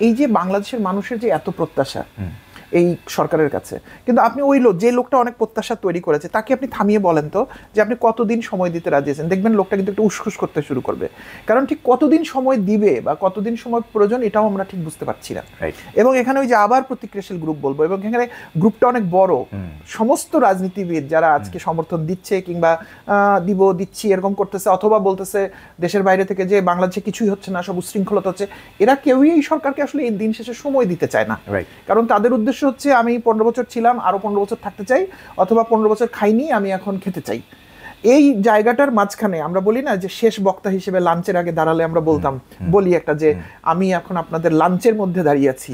এই যে বাংলাদেশের মানুষের যে এত প্রত্যাশা এই সরকারের কাছে, কিন্তু আপনি ওই যে লোকটা অনেক প্রত্যাশা তৈরি করেছে তাকে আপনি থামিয়ে বলেন তো যে আপনি কতদিন সময় দিতে রাজি আছেন, দেখবেন লোকটা কিন্তু একটু উসখুস করতে শুরু করবে। কারণ ঠিক কতদিন সময় দিবে বা কতদিন সময় প্রয়োজন এটাও আমরা ঠিক বুঝতে পারছি না। এবং এখানে ওই যে আবার প্রতিক্রিয়াশীল গ্রুপ বলবো, এবং এখানে গ্রুপটা অনেক বড়, সমস্ত রাজনীতিবিদ যারা আজকে সমর্থন দিচ্ছে কিংবা দিচ্ছি এরকম করতেছে, অথবা বলতেছে দেশের বাইরে থেকে যে বাংলাদেশে কিছুই হচ্ছে না, সব উশৃঙ্খলতা হচ্ছে, এরা কেউই এই সরকারকে আসলে এই দিন শেষে সময় দিতে চায় না। কারণ তাদের উদ্দেশ্য হচ্ছে আমি 15 বছর ছিলাম, আরো 15 বছর থাকতে চাই, অথবা 15 বছর খাইনি আমি এখন খেতে চাই। এই জায়গাটার মাঝখানে আমরা বলি না যে শেষ বক্তা হিসেবে লাঞ্চের আগে দাঁড়ালে আমরা বলি একটা যে আমি এখন আপনাদের লাঞ্চের মধ্যে দাঁড়িয়ে আছি।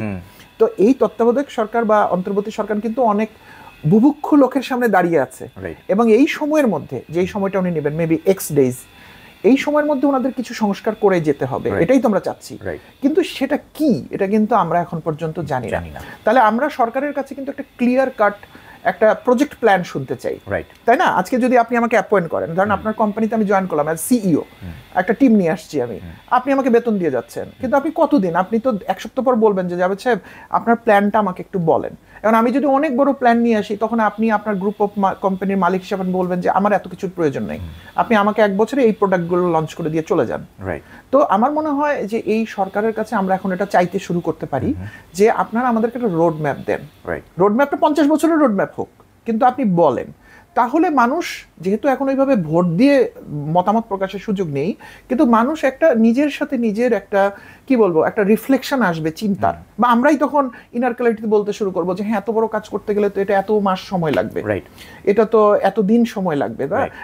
তো এই তত্ত্বাবধায়ক সরকার বা অন্তর্বর্তী সরকার কিন্তু অনেক বুভুক্ষ লোকের সামনে দাঁড়িয়ে আছে, এবং এই সময়ের মধ্যে যেই সময়টা উনি নেবেন মেবি এক্স ডেজ, এই সময়ের মধ্যে ওনাদের কিছু সংস্কার করে যেতে হবে, এটাই তো আমরা চাচ্ছি। কিন্তু সেটা কি, এটা কিন্তু আমরা এখন পর্যন্ত জানি না। তাহলে আমরা সরকারের কাছে কিন্তু একটা ক্লিয়ার কাট একটা প্রজেক্ট প্ল্যান শুনতে চাই, তাই না? আজকে যদি আপনি আমাকে অ্যাপয়েন্ট করেন, ধরেন আপনার কোম্পানিতে আমি জয়েন করলাম অ্যাজ সিইও, একটা টিম নিয়ে আসছি আমি, আপনি আমাকে বেতন দিয়ে যাচ্ছেন, কিন্তু আপনি কতদিন, আপনি তো এক সপ্তাহ পর বলবেন যে জাভেদ সাহেব আপনার প্ল্যানটা আমাকে একটু বলেন। এখন আমি যদি অনেক বড় প্ল্যান নিয়ে আসি, তখন আপনি আপনার গ্রুপ অফ কোম্পানির মালিক হিসেবে বলবেন যে আমার এত কিছুর প্রয়োজন নেই, আপনি আমাকে 1 বছরে এই প্রোডাক্টগুলো লঞ্চ করে দিয়ে চলে যান। তো আমার মনে হয় যে এই সরকারের কাছে আমরা এখন এটা চাইতে শুরু করতে পারি যে আপনারা আমাদেরকে একটা রোড ম্যাপ দেন। রোড ম্যাপটা 50 বছরের রোড ম্যাপ হোক, কিন্তু আপনি বলেন, তাহলে মানুষ, যেহেতু এখন ওইভাবে ভোট দিয়ে মতামত প্রকাশের সুযোগ নেই, কিন্তু মানুষ একটা নিজের সাথে নিজের একটা কি বলবো একটা রিফ্লেকশন আসবে চিন্তার, বা আমরাই তখন ইনার ক্লারিটি বলতে শুরু করবো যে হ্যাঁ এত বড় কাজ করতে গেলে তো এটা এত মাস সময় লাগবে, এটা তো এত দিন সময় লাগবে,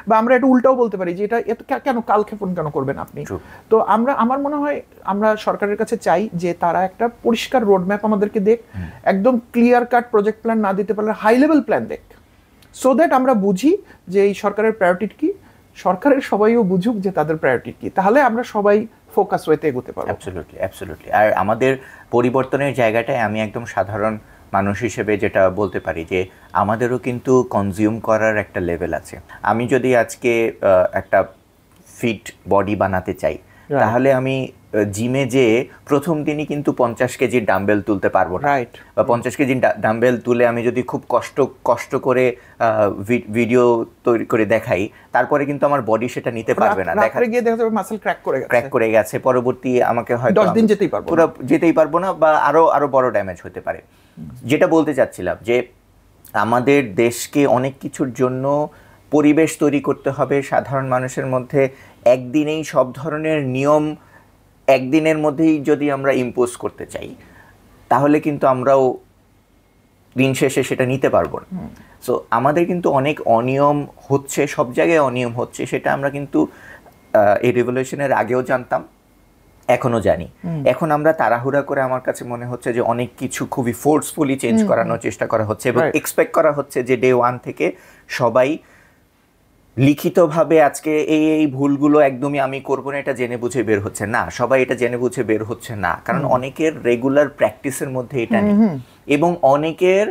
বা আমরা এটা উল্টাও বলতে পারি যে এটা কেন কালক্ষেপণ কেন করবেন আপনি। তো আমার মনে হয় আমরা সরকারের কাছে চাই যে তারা একটা পরিষ্কার রোড ম্যাপ আমাদেরকে দেখ, একদম ক্লিয়ার কাট প্রজেক্ট প্ল্যান না দিতে পারলে হাই লেভেল প্ল্যান দেখ, সো দ্যাট আমরা বুঝি যে এই সরকারের প্রায়োরিটি কি, সরকারের সবাইও বুঝুক যে তাদের প্রায়োরিটি কি, তাহলে আমরা সবাই ফোকাস ওয়েতে এগোতে পারবো। অ্যাবসলিউটলি। আর আমাদের পরিবর্তনের জায়গাটায় আমি একদম সাধারণ মানুষ হিসেবে যেটা বলতে পারি যে আমাদেরও কিন্তু কনজিউম করার একটা লেভেল আছে। আমি যদি আজকে একটা ফিট বডি বানাতে চাই, তাহলে আমি জিমে যে প্রথম দিনই কিন্তু 50 কেজির ডাম্বেল তুলতে পারবো না, বা 50 কেজি ডাম্বেল তুলে আমি যদি খুব কষ্ট করে ভিডিও তৈরি করে দেখাই, তারপরে কিন্তু আমার বডি সেটা নিতে পারবে না, দেখা গিয়ে দেখা যাবে মাসল ক্র্যাক করে গেছে, পরবর্তী আমাকে হয়তো 10 দিন যেতেই পারবো না, বা আরো বড় ড্যামেজ হতে পারে। যেটা বলতে চাচ্ছিলাম যে আমাদের দেশকে অনেক কিছুর জন্য পরিবেশ তৈরি করতে হবে, সাধারণ মানুষের মধ্যে একদিনেই সব ধরনের নিয়ম একদিনের মধ্যেই যদি আমরা ইম্পোজ করতে চাই, তাহলে কিন্তু আমরাও দিন শেষে সেটা নিতে পারবো না। সো আমাদের কিন্তু অনেক অনিয়ম হচ্ছে, সব জায়গায় অনিয়ম হচ্ছে, সেটা আমরা কিন্তু এই রেভলিউশনের আগেও জানতাম, এখনো জানি। এখন আমরা তাড়াহুড়া করে, আমার কাছে মনে হচ্ছে যে অনেক কিছু খুবই ফোর্সফুলি চেঞ্জ করানোর চেষ্টা করা হচ্ছে, এবং এক্সপেক্ট করা হচ্ছে যে ডে 1 থেকে সবাই লিখিতভাবে আজকে এই ভুলগুলো একদমই আমি করব না এটা জেনে বুঝে বের হচ্ছে না, সবাই এটা জেনে বুঝে বের হচ্ছে না, কারণ অনেকের রেগুলার প্র্যাকটিসের মধ্যে এটা নেই, এবং অনেকের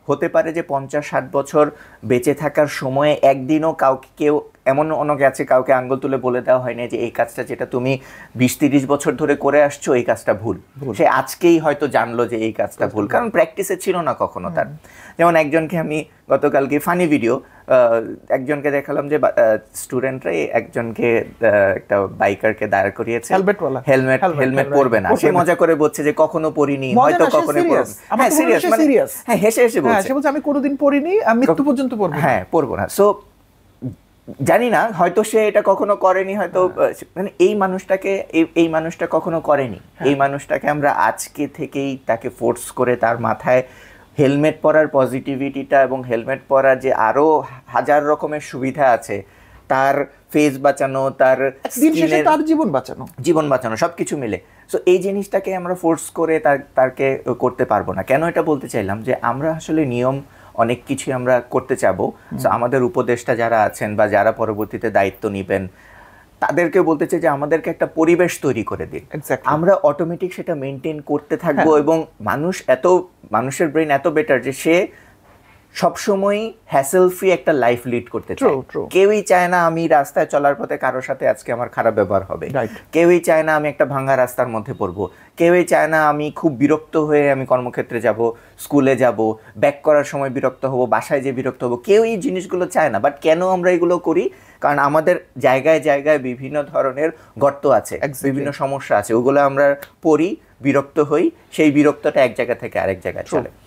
হতে পারে যে 50-60 বছর বেঁচে থাকার সময়ে একদিনও কেউ এমন অনেকে আছে কাউকে আঙ্গুল তুলে বলে দেওয়া হয়নি যে এই কাজটা যেটা তুমি 20-30 বছর ধরে করে আসছো এই কাজটা ভুল, সে আজকেই হয়তো জানলো যে এই কাজটা ভুল, কারণ প্র্যাকটিসে ছিল না কখনো তার। যেমন একজনকে আমি গতকালকে ফানি ভিডিও একজনকে দেখালাম যে স্টুডেন্টরাই একজনকে একটা বাইকারকে দাঁড় করিয়েছে, হেলমেট পরবে না, সে মজা করে বলছে যে কখনো পরিনি, হয়তো কখনো হেসে বলছে আমি কোনোদিন পরিনি, মৃত্যু পর্যন্ত পরবো, পরবো না। সো জানি না, হয়তো সে এটা কখনো করেনি, হয়তো মানে এই মানুষটা কখনো করেনি, এই মানুষটাকে আমরা আজকে থেকেই তাকে ফোর্স করে তার মাথায় হেলমেট পরার পজিটিভিটিটা এবং হেলমেট পরার যে আরো হাজার রকমের সুবিধা আছে, তার ফেস বাঁচানো, তার জীবন বাঁচানো সবকিছু মিলে, সো এই জিনিসটাকে আমরা ফোর্স করে তাকে করতে পারবো না। কেন এটা বলতে চাইলাম যে আমরা আসলে নিয়ম অনেক কিছু আমরা করতে চাবো, সো আমাদের উপদেষ্টা যারা আছেন বা যারা পরবর্তীতে দায়িত্ব নেবেন তাদেরকে বলতে চাই যে আমাদেরকে একটা পরিবেশ তৈরি করে দিন, আমরা অটোমেটিক সেটা মেনটেন করতে থাকবো, এবং মানুষের ব্রেন এত বেটার যে সে সবসময় হ্যাসেল ফ্রি একটা লাইফ লিড করতে চায়। True, true. কেউই চায় না আমি রাস্তায় চলার পথে কারোর সাথে আজকে আমার খারাপ ব্যবহার হবে। Right. কেউই চায় না আমি একটা ভাঙা রাস্তার মধ্যে পড়বো। কেউই চায় না আমি খুব বিরক্ত হয়ে আমি কর্মক্ষেত্রে যাব, স্কুলে যাব, ব্যাক করার সময় বিরক্ত হব, বাসায় যে বিরক্ত হব, কেউ এই জিনিসগুলো চায় না। বাট কেন আমরা এগুলো করি? কারণ আমাদের জায়গায় জায়গায় বিভিন্ন ধরনের গর্ত আছে, Exactly. বিভিন্ন সমস্যা আছে, ওগুলো আমরা পড়ি, বিরক্ত হই, সেই বিরক্তটা এক জায়গা থেকে আরেক জায়গায় চলে।